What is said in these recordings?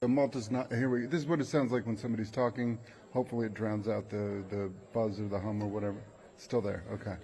Malta's not here. This is what it sounds like when somebody's talking. Hopefully, it drowns out the buzz or the hum or whatever. Still there. Okay.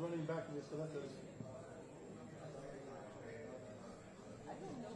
Running back to the stilettos. I don't know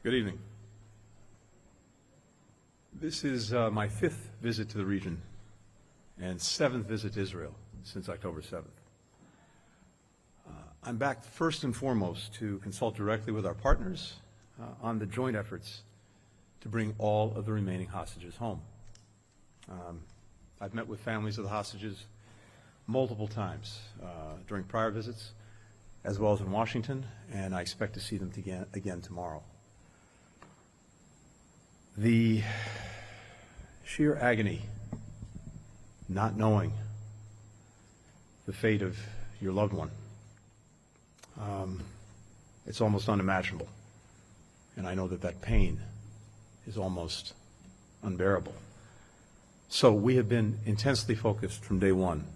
Good evening. This is my 5th visit to the region and 7th visit to Israel since October 7th. I'm back first and foremost to consult directly with our partners on the joint efforts to bring all of the remaining hostages home. I've met with families of the hostages multiple times during prior visits, as well as in Washington, and I expect to see them again tomorrow. The sheer agony, not knowing the fate of your loved one, it's almost unimaginable. And I know that that pain is almost unbearable. So we have been intensely focused from day one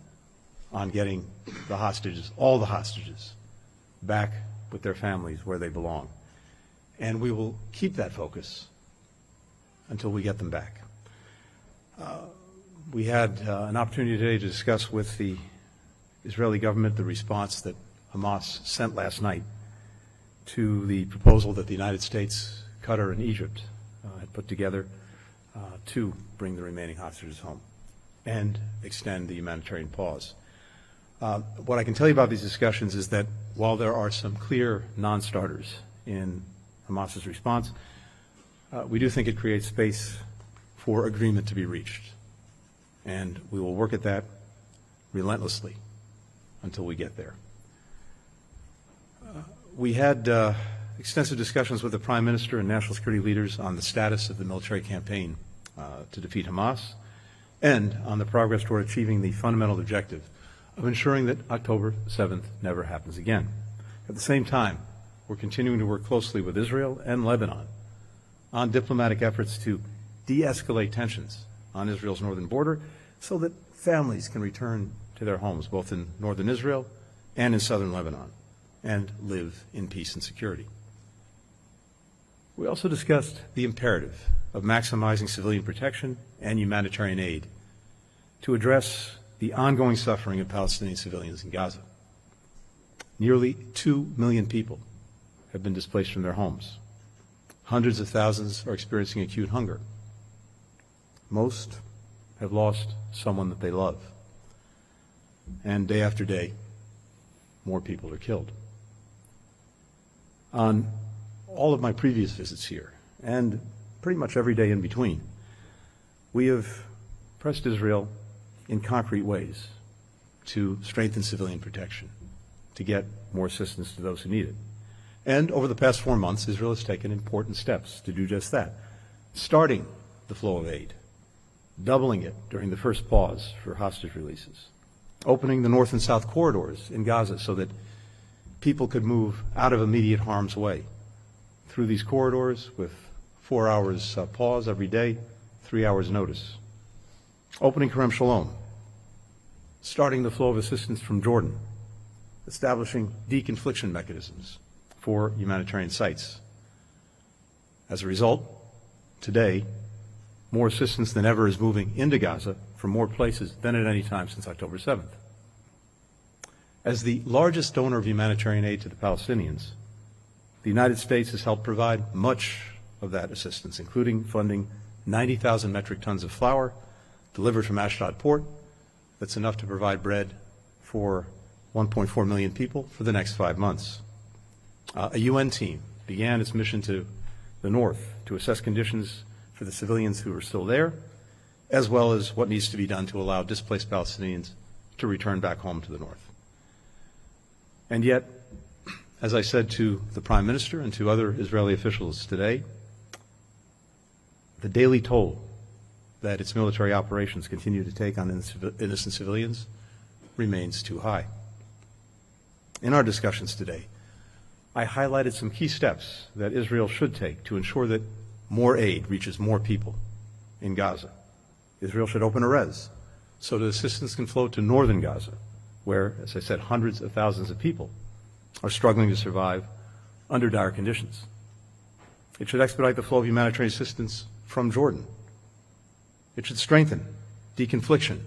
on getting the hostages, all the hostages, back with their families where they belong. And we will keep that focus until we get them back. We had an opportunity today to discuss with the Israeli government the response that Hamas sent last night to the proposal that the United States, Qatar, and Egypt had put together to bring the remaining hostages home and extend the humanitarian pause. What I can tell you about these discussions is that while there are some clear non-starters in Hamas's response, we do think it creates space for agreement to be reached. And we will work at that relentlessly until we get there. We had extensive discussions with the Prime Minister and national security leaders on the status of the military campaign to defeat Hamas and on the progress toward achieving the fundamental objective of ensuring that October 7th never happens again. At the same time, we're continuing to work closely with Israel and Lebanon on diplomatic efforts to de-escalate tensions on Israel's northern border so that families can return to their homes, both in northern Israel and in southern Lebanon, and live in peace and security. We also discussed the imperative of maximizing civilian protection and humanitarian aid to address the ongoing suffering of Palestinian civilians in Gaza. Nearly 2 million people have been displaced from their homes. Hundreds of thousands are experiencing acute hunger. Most have lost someone that they love. And day after day, more people are killed. On all of my previous visits here, and pretty much every day in between, we have pressed Israel in concrete ways to strengthen civilian protection, to get more assistance to those who need it. And over the past 4 months, Israel has taken important steps to do just that, starting the flow of aid, doubling it during the first pause for hostage releases, opening the north and south corridors in Gaza so that people could move out of immediate harm's way through these corridors with 4 hours pause every day, 3 hours notice. Opening Kerem Shalom, starting the flow of assistance from Jordan, establishing deconfliction mechanisms for humanitarian sites. As a result, today, more assistance than ever is moving into Gaza from more places than at any time since October 7th. As the largest donor of humanitarian aid to the Palestinians, the United States has helped provide much of that assistance, including funding 90,000 metric tons of flour delivered from Ashdod port. That's enough to provide bread for 1.4 million people for the next 5 months. A UN team began its mission to the north to assess conditions for the civilians who are still there, as well as what needs to be done to allow displaced Palestinians to return back home to the north. And yet, as I said to the Prime Minister and to other Israeli officials today, the daily toll that its military operations continue to take on innocent civilians remains too high. In our discussions today, I highlighted some key steps that Israel should take to ensure that more aid reaches more people in Gaza. Israel should open Erez so that assistance can flow to northern Gaza, where, as I said, hundreds of thousands of people are struggling to survive under dire conditions. It should expedite the flow of humanitarian assistance from Jordan. It should strengthen deconfliction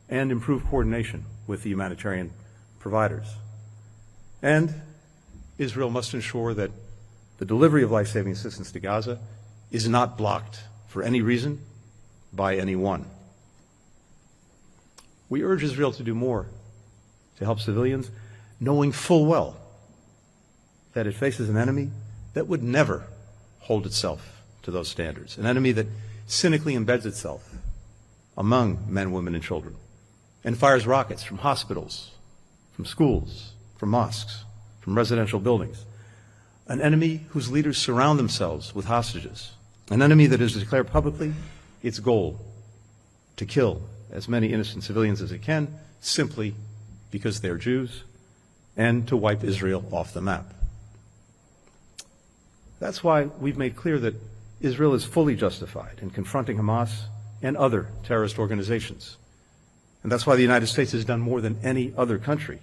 and improve coordination with the humanitarian providers. And Israel must ensure that The delivery of life-saving assistance to Gaza is not blocked for any reason by anyone. We urge Israel to do more to help civilians, knowing full well that it faces an enemy that would never hold itself to those standards, an enemy that cynically embeds itself among men, women, and children, and fires rockets from hospitals, from schools, from mosques, from residential buildings, an enemy whose leaders surround themselves with hostages, an enemy that has declared publicly its goal to kill as many innocent civilians as it can simply because they're Jews, and to wipe Israel off the map. That's why we've made clear that Israel is fully justified in confronting Hamas and other terrorist organizations. And that's why the United States has done more than any other country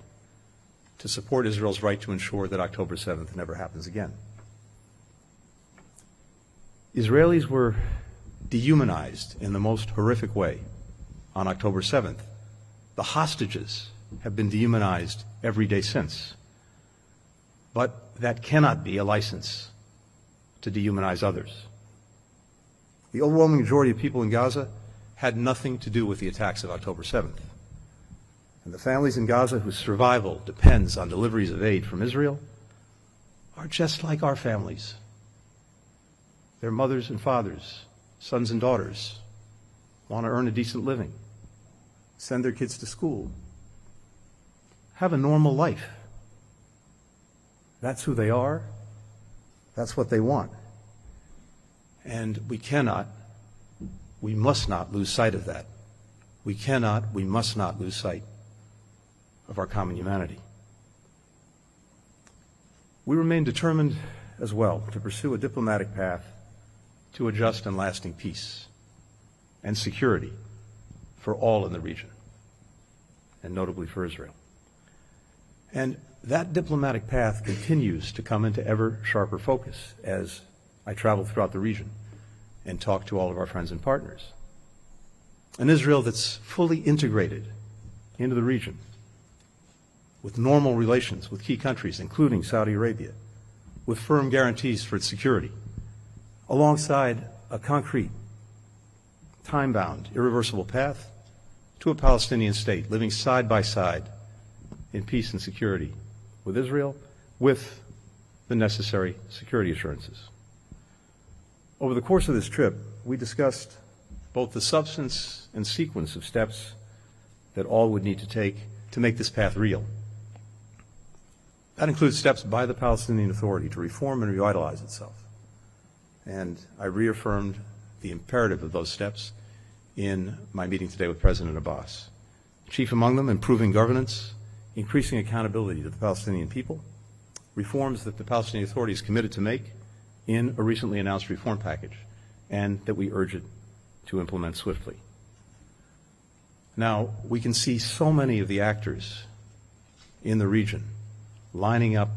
to support Israel's right to ensure that October 7th never happens again. Israelis were dehumanized in the most horrific way on October 7th. The hostages have been dehumanized every day since. But that cannot be a license to dehumanize others. The overwhelming majority of people in Gaza had nothing to do with the attacks of October 7th. And the families in Gaza whose survival depends on deliveries of aid from Israel are just like our families. Their mothers and fathers, sons and daughters, want to earn a decent living, send their kids to school, have a normal life. That's who they are. That's what they want. And we must not lose sight of that. We must not lose sight of our common humanity. We remain determined as well to pursue a diplomatic path to a just and lasting peace and security for all in the region, and notably for Israel. And that diplomatic path continues to come into ever sharper focus as I travel throughout the region and talk to all of our friends and partners. An Israel that's fully integrated into the region, with normal relations with key countries, including Saudi Arabia, with firm guarantees for its security, alongside a concrete, time-bound, irreversible path to a Palestinian state living side by side in peace and security with Israel, with the necessary security assurances. Over the course of this trip, we discussed both the substance and sequence of steps that all would need to take to make this path real. That includes steps by the Palestinian Authority to reform and revitalize itself. And I reaffirmed the imperative of those steps in my meeting today with President Abbas. Chief among them, improving governance, increasing accountability to the Palestinian people, reforms that the Palestinian Authority is committed to make in a recently announced reform package, and that we urge it to implement swiftly. Now, we can see so many of the actors in the region lining up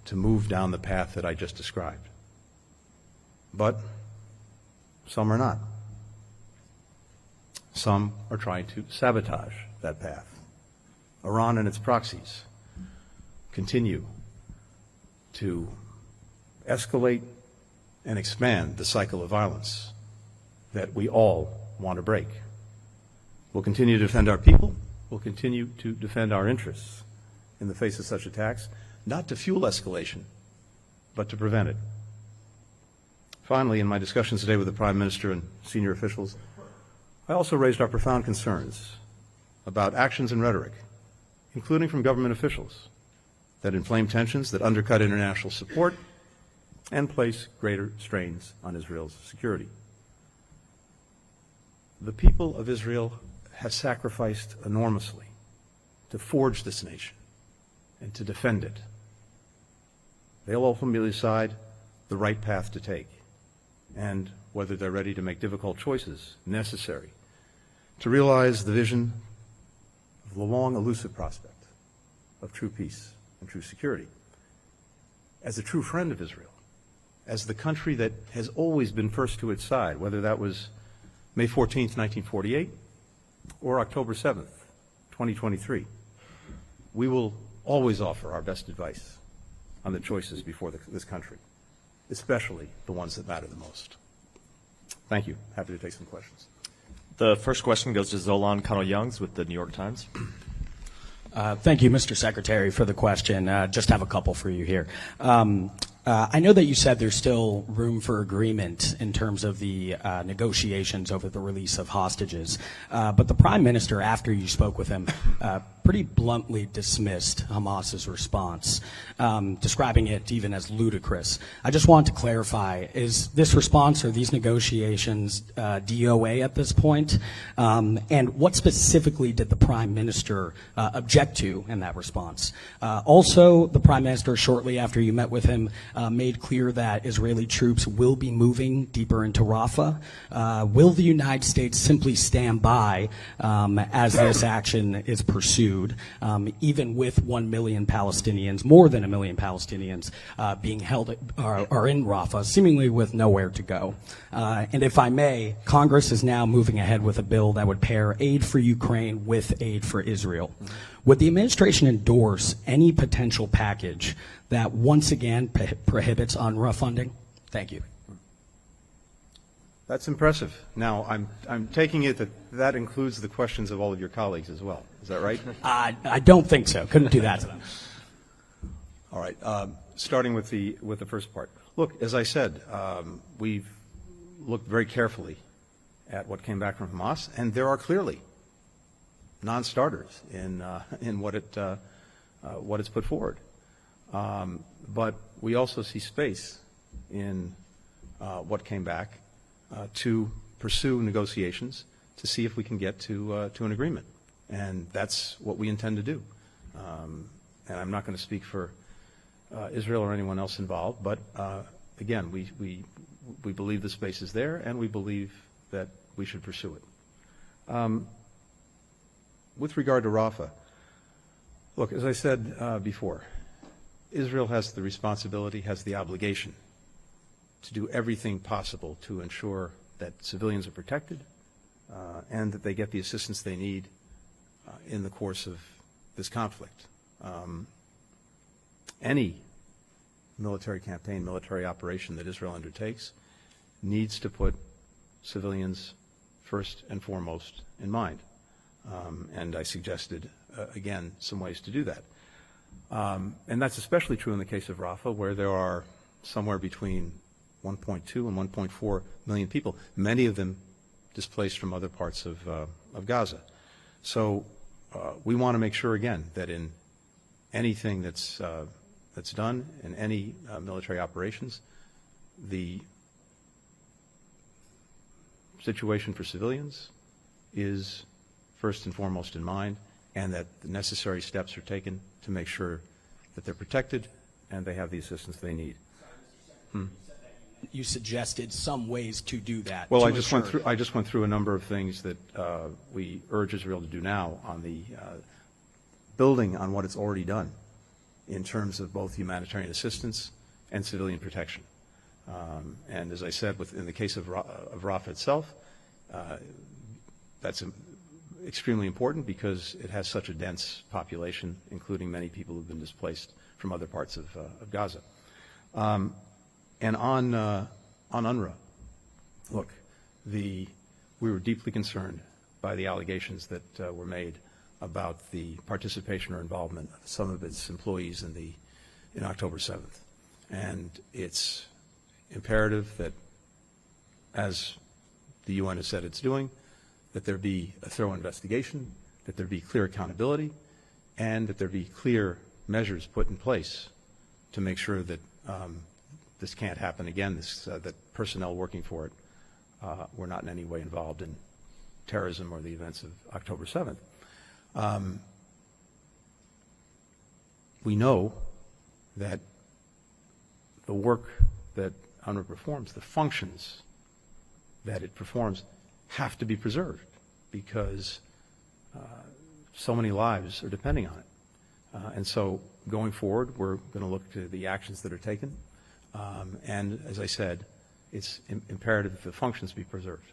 to move down the path that I just described. But some are not. Some are trying to sabotage that path. Iran and its proxies continue to escalate and expand the cycle of violence that we all want to break. We'll continue to defend our people. We'll continue to defend our interests in the face of such attacks, not to fuel escalation, but to prevent it. Finally, in my discussions today with the Prime Minister and senior officials, I also raised our profound concerns about actions and rhetoric, including from government officials, that inflame tensions, that undercut international support, and place greater strains on Israel's security. The people of Israel have sacrificed enormously to forge this nation and to defend it. They'll ultimately decide the right path to take, and whether they're ready to make difficult choices necessary to realize the vision of the long, elusive prospect of true peace and true security. As a true friend of Israel, as the country that has always been first to its side, whether that was May 14th, 1948, or October 7th, 2023, we will always offer our best advice on the choices before this country. especially the ones that matter the most. Thank you. Happy to take some questions. The first question goes to Zolan Connell-Youngs with the New York Times. Thank you, Mr. Secretary, for the question. Just have a couple for you here. I know that you said there's still room for agreement in terms of the negotiations over the release of hostages, but the Prime Minister, after you spoke with him, pretty bluntly dismissed Hamas's response, describing it even as ludicrous. I just want to clarify, is this response or these negotiations DOA at this point? And what specifically did the Prime Minister object to in that response? Also, the Prime Minister, shortly after you met with him, made clear that Israeli troops will be moving deeper into Rafah. Will the United States simply stand by as this action is pursued, even with 1 million Palestinians, more than 1 million Palestinians being held are in Rafah, seemingly with nowhere to go? And if I may, Congress is now moving ahead with a bill that would pair aid for Ukraine with aid for Israel. Would the administration endorse any potential package that once again prohibits UNRWA funding? Thank you. That's impressive. Now, I'm taking it that that includes the questions of all of your colleagues as well. Is that right? I don't think so. Couldn't do that to them. All right. Starting with the first part. Look, as I said, we've looked very carefully at what came back from Hamas, and there are clearly non-starters in what it's put forward. But we also see space in what came back to pursue negotiations to see if we can get to an agreement, and that's what we intend to do. And I'm not going to speak for Israel or anyone else involved, but again, we believe the space is there, and we believe that we should pursue it. With regard to Rafah, look, as I said before, Israel has the responsibility, has the obligation to do everything possible to ensure that civilians are protected and that they get the assistance they need in the course of this conflict. Any military campaign, military operation that Israel undertakes needs to put civilians first and foremost in mind. And I suggested, again, some ways to do that. And that's especially true in the case of Rafah, where there are somewhere between 1.2 and 1.4 million people, many of them displaced from other parts of Gaza. So we want to make sure, again, that in anything that's done, in any military operations, the situation for civilians is first and foremost in mind, and that the necessary steps are taken to make sure that they're protected and they have the assistance they need. You suggested some ways to do that. Well, I just went through a number of things that we urge Israel to do now on the building on what it's already done in terms of both humanitarian assistance and civilian protection. And as I said, in the case of Rafah itself, that's extremely important because it has such a dense population, including many people who've been displaced from other parts of Gaza. And on UNRWA, look, we were deeply concerned by the allegations that were made about the participation or involvement of some of its employees in October 7th. And it's imperative that, as the UN has said it's doing, that there be a thorough investigation, that there be clear accountability, and that there be clear measures put in place to make sure that this can't happen again, that personnel working for it were not in any way involved in terrorism or the events of October 7th. We know that the work that UNRWA performs, the functions that it performs, have to be preserved because so many lives are depending on it. And so going forward, we're going to look to the actions that are taken. And as I said, it's imperative that the functions be preserved.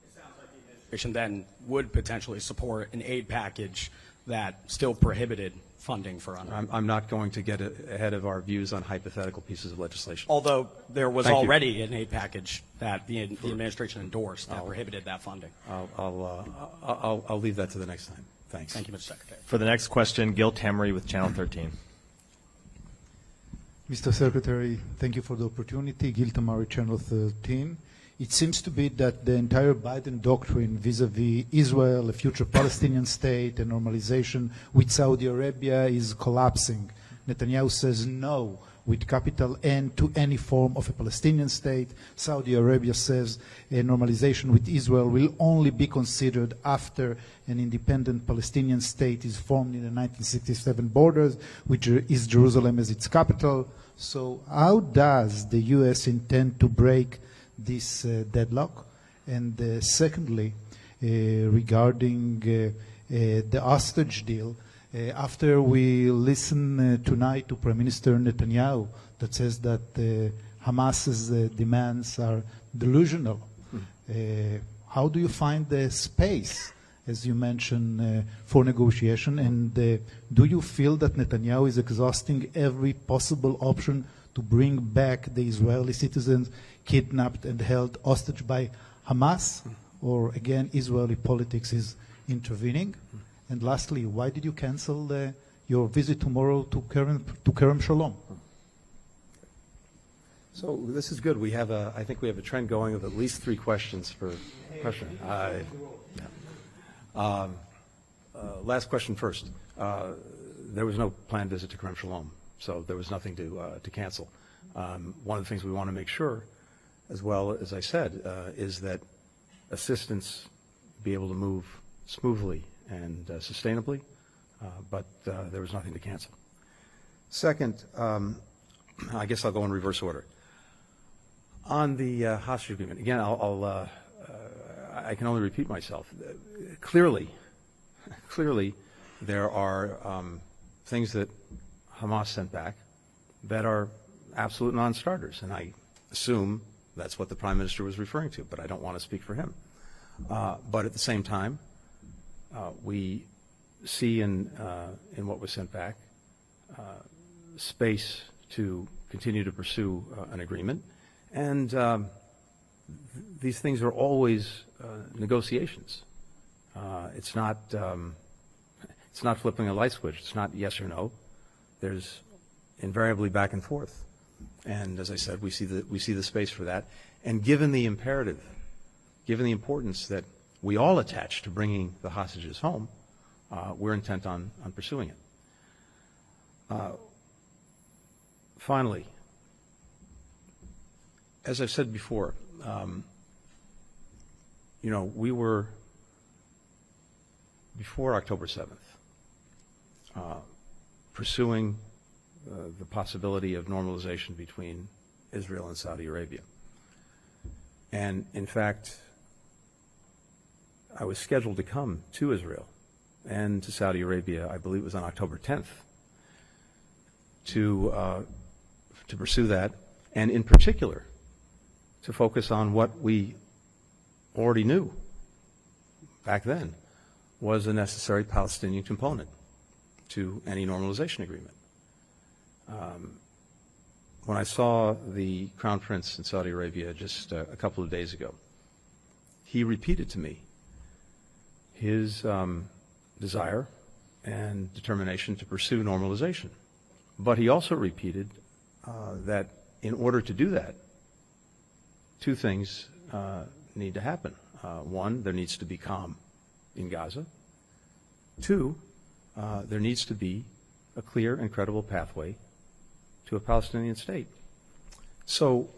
It sounds like the administration then would potentially support an aid package that still prohibited funding for UNRWA. I'm not going to get ahead of our views on hypothetical pieces of legislation. Although there was Thank you. already an aid package that the administration endorsed that prohibited that funding. I'll leave that to the next time. Thanks. Thank you, Mr. Secretary. For the next question, Gil Tamery with Channel 13. Mr. Secretary, thank you for the opportunity. Gil Tamari, Channel 13. It seems to be that the entire Biden doctrine vis-à-vis Israel, a future Palestinian state, and normalization with Saudi Arabia is collapsing. Netanyahu says no with capital N to any form of a Palestinian state. Saudi Arabia says a normalization with Israel will only be considered after an independent Palestinian state is formed in the 1967 borders, which is Jerusalem as its capital. So how does the U.S. intend to break this deadlock? And secondly, regarding the hostage deal, after we listen tonight to Prime Minister Netanyahu that says that Hamas's demands are delusional, how do you find the space, as you mentioned, for negotiation? And do you feel that Netanyahu is exhausting every possible option to bring back the Israeli citizens kidnapped and held hostage by Hamas? Or again, Israeli politics is intervening? And lastly, why did you cancel your visit tomorrow to Kerem Shalom? So this is good. I think we have a trend going of at least 3 questions per question. Last question first. There was no planned visit to Kerem Shalom, so there was nothing to cancel. One of the things we want to make sure, as well as I said, is that assistance be able to move smoothly and sustainably, but there was nothing to cancel. Second, I guess I'll go in reverse order. On the hostage agreement, again, I can only repeat myself. Clearly, there are things that Hamas sent back that are absolute non-starters, and I assume that's what the Prime Minister was referring to, but I don't want to speak for him. But at the same time, we see in what was sent back space to continue to pursue an agreement, and these things are always negotiations. It's not flipping a light switch. It's not yes or no. There's invariably back and forth, and as I said, we see the space for that. And given the imperative, given the importance that we all attach to bringing the hostages home, we're intent on pursuing it. Finally, as I've said before, we were, before October 7th, pursuing the possibility of normalization between Israel and Saudi Arabia. And in fact, I was scheduled to come to Israel and to Saudi Arabia, I believe it was on October 10th, to pursue that, and in particular, to focus on what we already knew back then was a necessary Palestinian component to any normalization agreement. When I saw the Crown Prince in Saudi Arabia just a couple of days ago, he repeated to me his desire and determination to pursue normalization. But he also repeated that in order to do that, 2 things need to happen. 1, there needs to be calm in Gaza. 2, there needs to be a clear and credible pathway to a Palestinian state. So,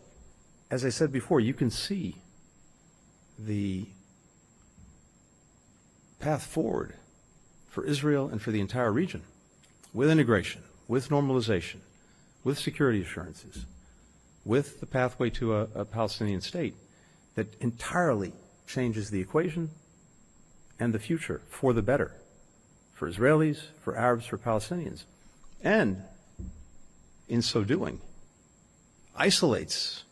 as I said before, you can see the path forward for Israel and for the entire region with integration, with normalization, with security assurances, with the pathway to a Palestinian state that entirely changes the equation and the future for the better, for Israelis, for Arabs, for Palestinians, and in so doing, isolates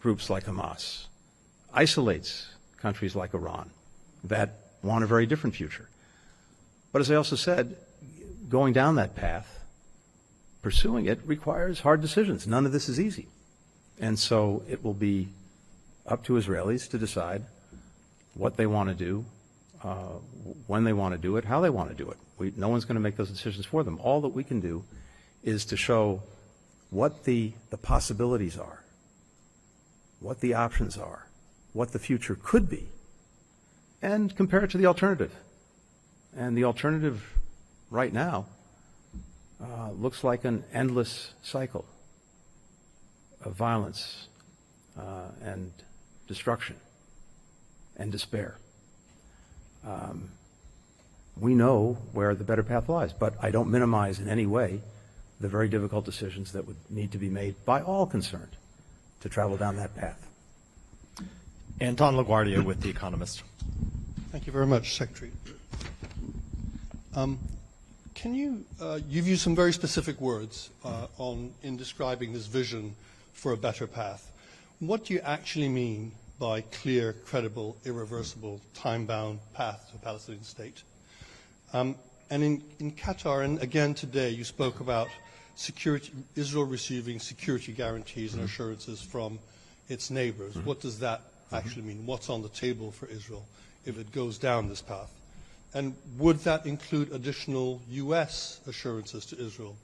groups like Hamas, isolates countries like Iran that want a very different future. But as I also said, going down that path, pursuing it requires hard decisions. None of this is easy. And so it will be up to Israelis to decide what they want to do, when they want to do it, how they want to do it. No one's going to make those decisions for them. All that we can do is to show what the possibilities are, what the options are, what the future could be, and compare it to the alternative. And the alternative right now looks like an endless cycle of violence and destruction and despair. We know where the better path lies, but I don't minimize in any way the very difficult decisions that would need to be made by all concerned to travel down that path. Anton LaGuardia with The Economist. Thank you very much, Secretary. Can you, you've used some very specific words in describing this vision for a better path. What do you actually mean by clear, credible, irreversible, time-bound path to a Palestinian state? And in Qatar, and again today, you spoke about security, Israel receiving security guarantees and assurances from its neighbors. What does that actually mean? What's on the table for Israel if it goes down this path? And would that include additional U.S. assurances to Israel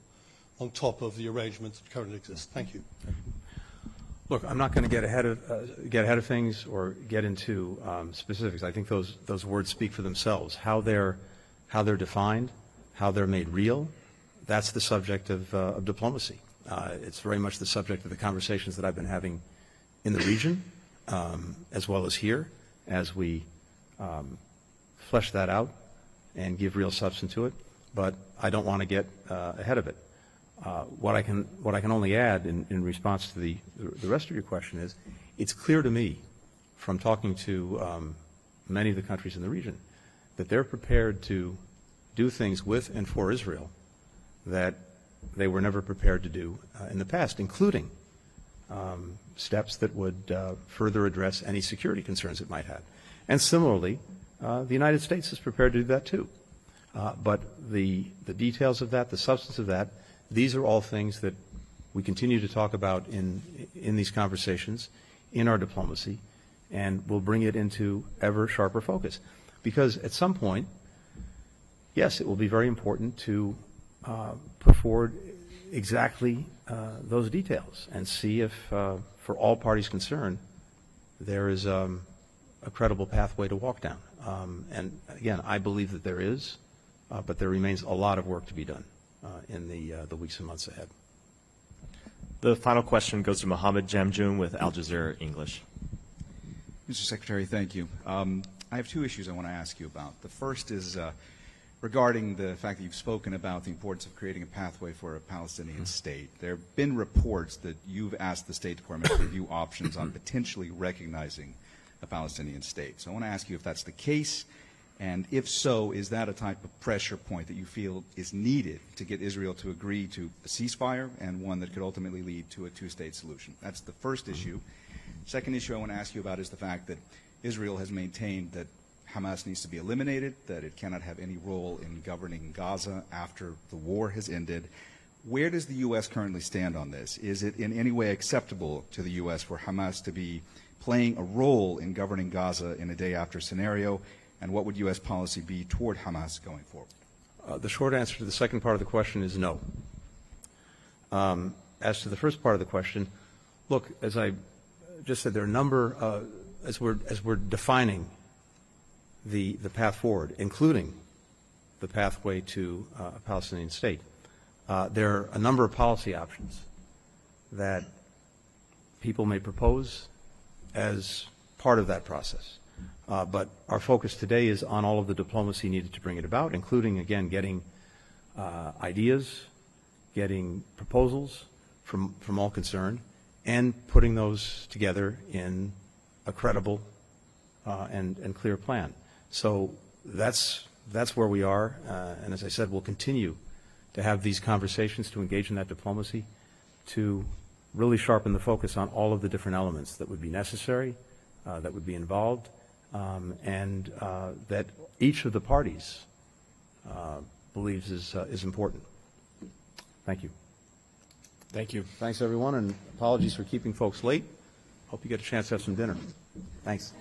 on top of the arrangements that currently exist? Thank you. Look, I'm not going to get ahead of things or get into specifics. I think those words speak for themselves. How they're defined, how they're made real, that's the subject of diplomacy. It's very much the subject of the conversations that I've been having in the region, as well as here, as we flesh that out and give real substance to it. But I don't want to get ahead of it. What I can only add in response to the rest of your question is, it's clear to me from talking to many of the countries in the region that they're prepared to do things with and for Israel that they were never prepared to do in the past, including steps that would further address any security concerns it might have. And similarly, the United States is prepared to do that too. But the details of that, the substance of that, these are all things that we continue to talk about in these conversations, in our diplomacy, and we'll bring it into ever sharper focus. Because at some point, yes, it will be very important to put forward exactly those details and see if, for all parties concerned, there is a credible pathway to walk down. And again, I believe that there is, but there remains a lot of work to be done in the weeks and months ahead. The final question goes to Mohammed Jamjoon with Al Jazeera English. Mr. Secretary, thank you. I have two issues I want to ask you about. The first is regarding the fact that you've spoken about the importance of creating a pathway for a Palestinian state. There have been reports that you've asked the State Department to review options on potentially recognizing a Palestinian state. So I want to ask you if that's the case, and if so, is that a type of pressure point that you feel is needed to get Israel to agree to a ceasefire and one that could ultimately lead to a two-state solution? That's the first issue. Second issue I want to ask you about is the fact that Israel has maintained that Hamas needs to be eliminated, that it cannot have any role in governing Gaza after the war has ended. Where does the U.S. currently stand on this? Is it in any way acceptable to the U.S. for Hamas to be playing a role in governing Gaza in a day-after scenario? And what would U.S. policy be toward Hamas going forward? The short answer to the second part of the question is no. As to the first part of the question, look, as I just said, there are a number, as we're defining the path forward, including the pathway to a Palestinian state, there are a number of policy options that people may propose as part of that process. But our focus today is on all of the diplomacy needed to bring it about, including, again, getting ideas, getting proposals from all concerned, and putting those together in a credible and clear plan. So that's where we are, and as I said, we'll continue to have these conversations, to engage in that diplomacy, to really sharpen the focus on all of the different elements that would be necessary, that would be involved, and that each of the parties believes is important. Thank you. Thank you. Thanks, everyone, and apologies for keeping folks late. Hope you get a chance to have some dinner. Thanks.